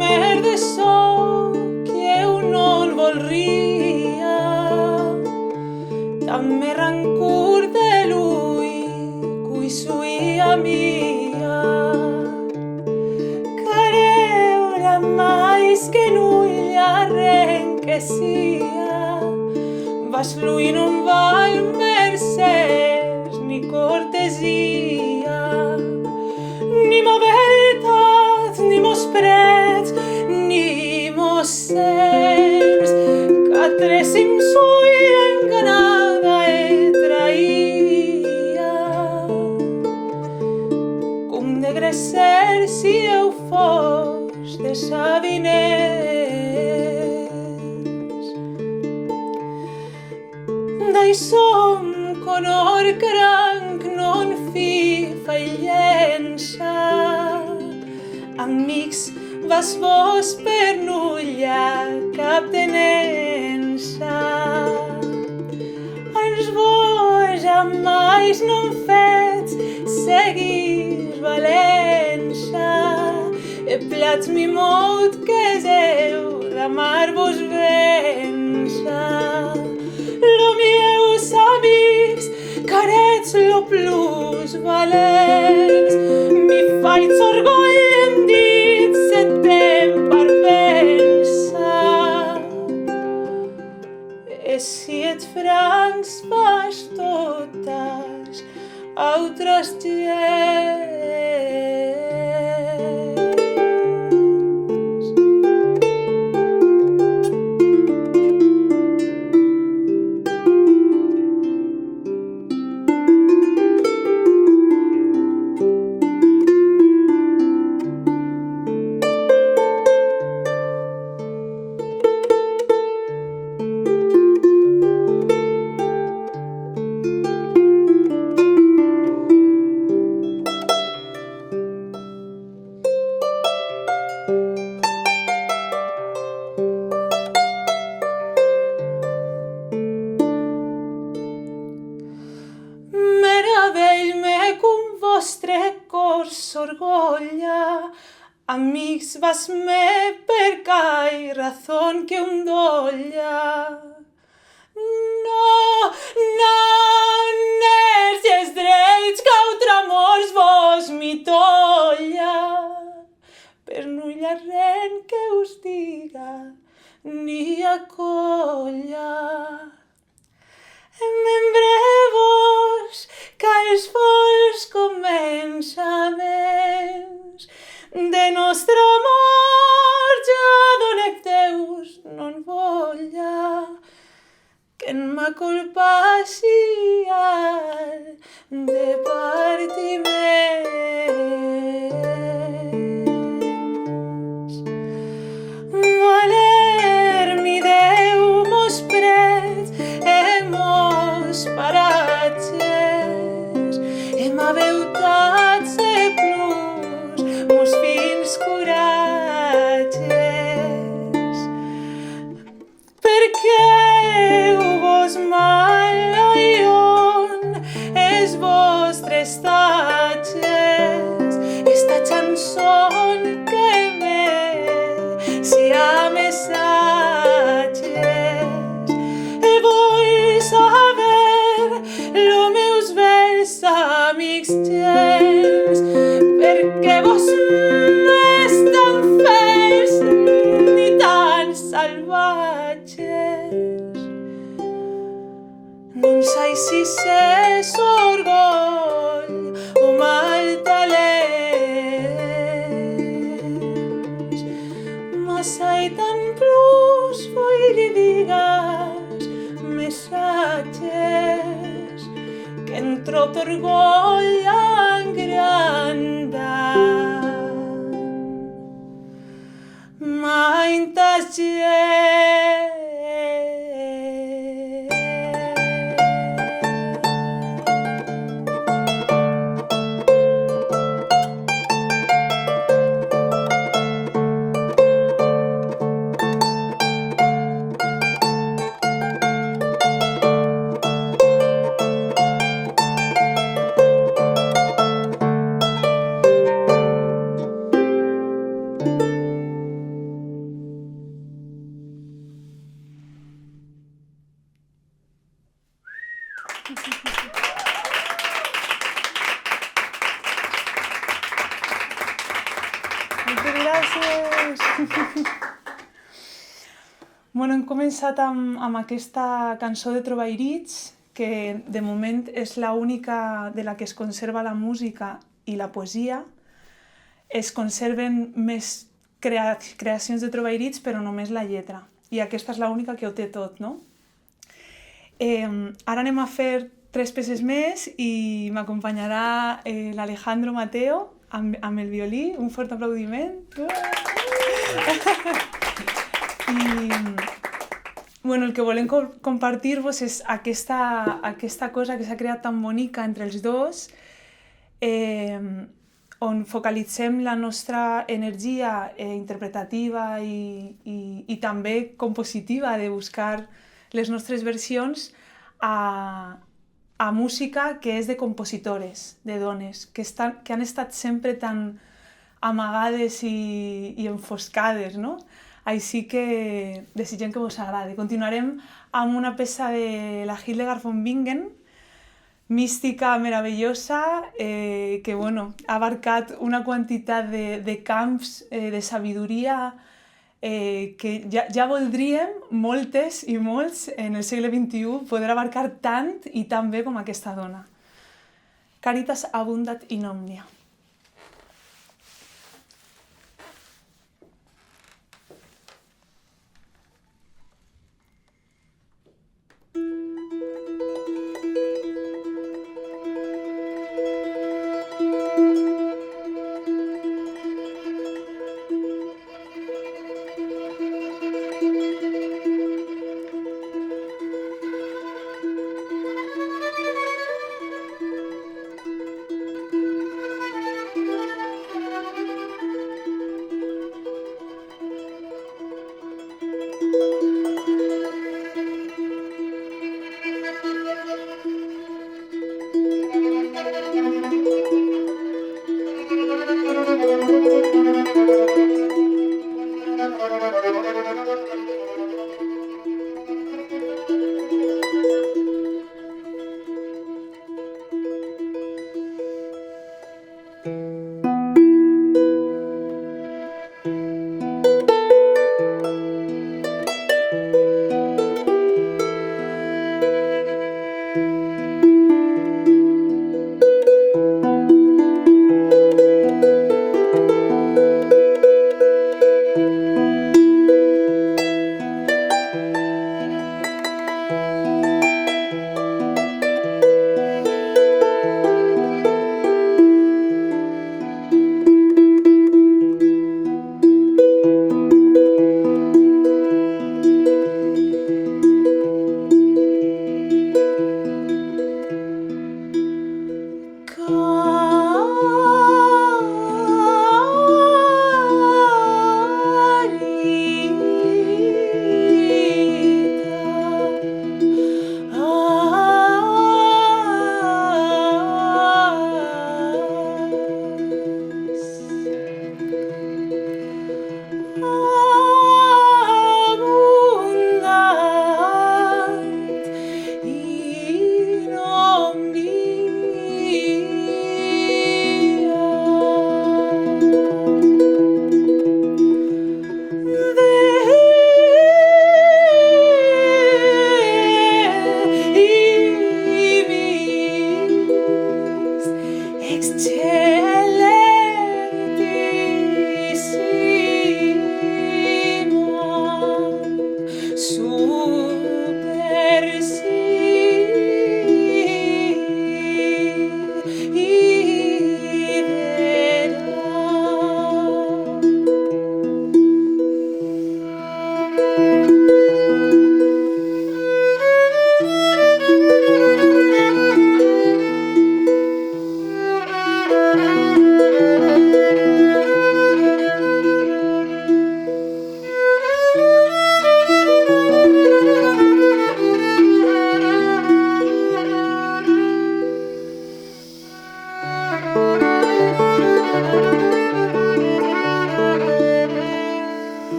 mer de so que un non volria, també rancor de lui cui suia mia. Careura mais que nulla renquesia, vas lui non val mercès ni cortesia, ni mo veritat, ni mos prets, ni mos sems, qu'atresim suia enganada e traïa. Com de gresser si eu fos de Sabiners. Dai som conor cranc non fi fallença, amics vas vos per nulla cap tenença. Ans vos jamais non fets seguir valença, e plats mi mot que heu d'amar vos vença. Lo mieus amics, carets lo plus valents, mi faig orgull en dit setem parvença. E si et francs fas totes autres gens. Orgolla, amics vas me per cai razón que un dolla. No, ners i els drets cautra amors vos mi tolla, per nulla ren que us diga ni acolla. Membre-vos qu'als vols començaments de nostre amor ja donec Deus non volia, que en ma culpa sia de partiments. Valer mi Déu mos prets e mos paratges, e ma veutat se plus mos fins coratges. Perquè vos malaion es vostres tatges, esta chanson que ve si a messatges, e vull saber lo meus vells amics gens, perquè vos no és tan fers ni tan salvatges. Non sai si és orgull o mal talents, ma sai tan plus vull li digas missatges que en trop d'orgull engrandan maintes gens. Moltes gràcies! Bueno, hem començat amb aquesta cançó de Trobairits, que de moment és l'única de la que es conserva la música i la poesia. Es conserven més creacions de Trobairits, però només la lletra. I aquesta és l'única que ho té tot, no? Ara anem a fer 3 peces més i m'acompanyarà l'Alejandro Mateo amb el violí. Un fort aplaudiment. I bueno, el que volem compartir-vos és aquesta cosa que s'ha creat tan bonica entre els dos, on focalitzem la nostra energia interpretativa i també compositiva de buscar les nostres versions a música que és de compositores, de dones, que han estat sempre tan amagades i enfoscades, no? Així que desitgem que vos agradi. Continuarem amb una peça de la Hildegard von Bingen, mística meravellosa, que bueno, ha abarcat una quantitat de camps de sabidoria que ja voldríem moltes i molts en el segle XXI poder abarcar tant i tan bé com aquesta dona. Caritas abundat in omnia.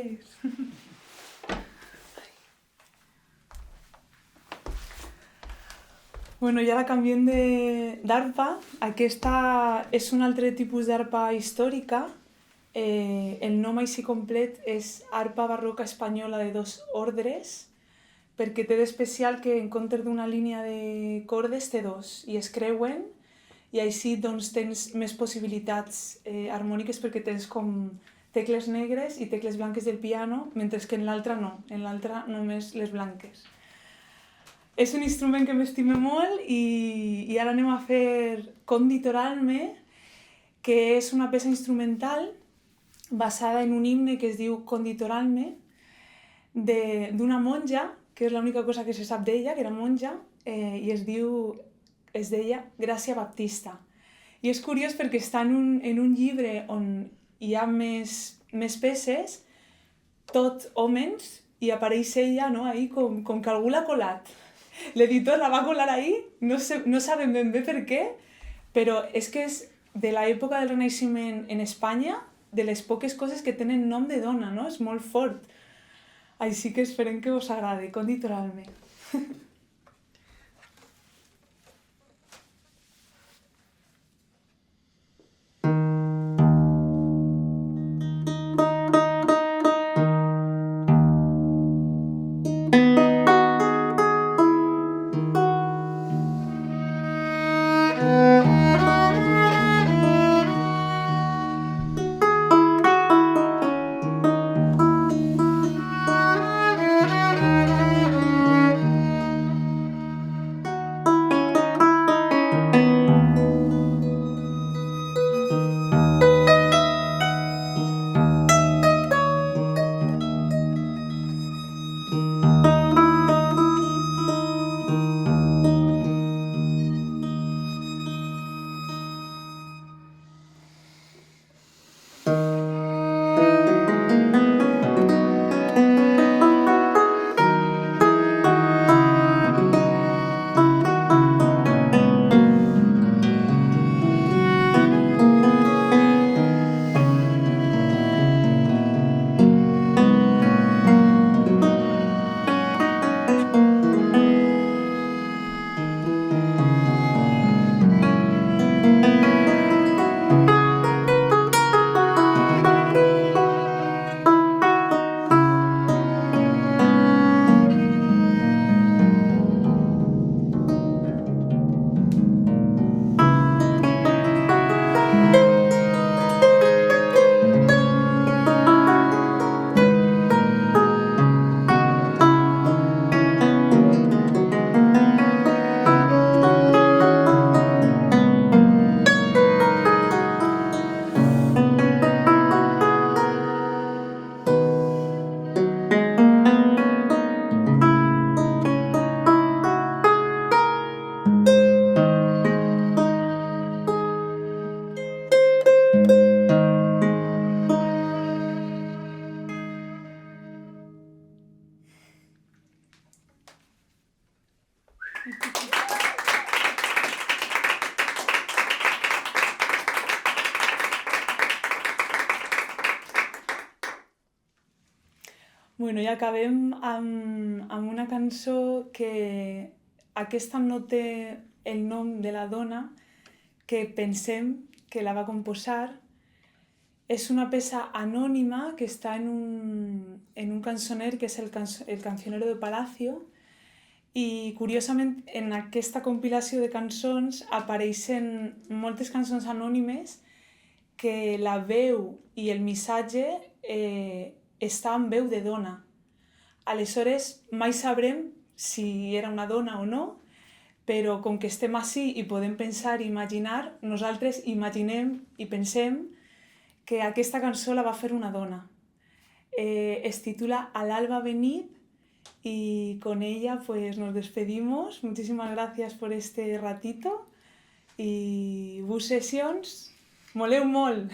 Gràcies. Bueno, i ara canviem d'arpa. Aquesta és un altre tipus d'arpa històrica. El nom així complet és arpa barroca espanyola de 2 ordres, perquè té d'especial que en comptes d'una línia de cordes té 2 i es creuen, i així doncs, tens més possibilitats harmòniques perquè tens com tecles negres i tecles blanques del piano, mentre que en l'altra no, en l'altra només les blanques. És un instrument que m'estime molt i ara anem a fer Conditorarme, que és una peça instrumental basada en un himne que es diu Conditorarme, d'una monja, que és l'única cosa que se sap d'ella, que era monja, i es deia Gràcia Baptista. I és curiós perquè està en un llibre on hi ha més peces, tot homes, i apareix ella, no, ahí com que algú l'ha colat. L'editor la va colar ahí, no sabem ben bé per què, però és que és de l'època del Renaixement en Espanya, de les poques coses que tenen nom de dona, no? És molt fort. Així que esperem que us agradi, Conditorarme. Bueno, i acabem amb una cançó que aquesta no té el nom de la dona que pensem que la va composar. És una peça anònima que està en un cançoner que és el Cancionero de Palacio, i curiosament en aquesta compilació de cançons apareixen moltes cançons anònimes que la veu i el missatge està en veu de dona. Aleshores mai sabrem si era una dona o no, però com que estem ací i podem pensar i imaginar, nosaltres imaginem i pensem que aquesta cançó la va fer una dona. Es titula Al alba venid y con ella pues nos despedimos. Muchísimas gracias por este ratito y Bus Sessions, moleu molt!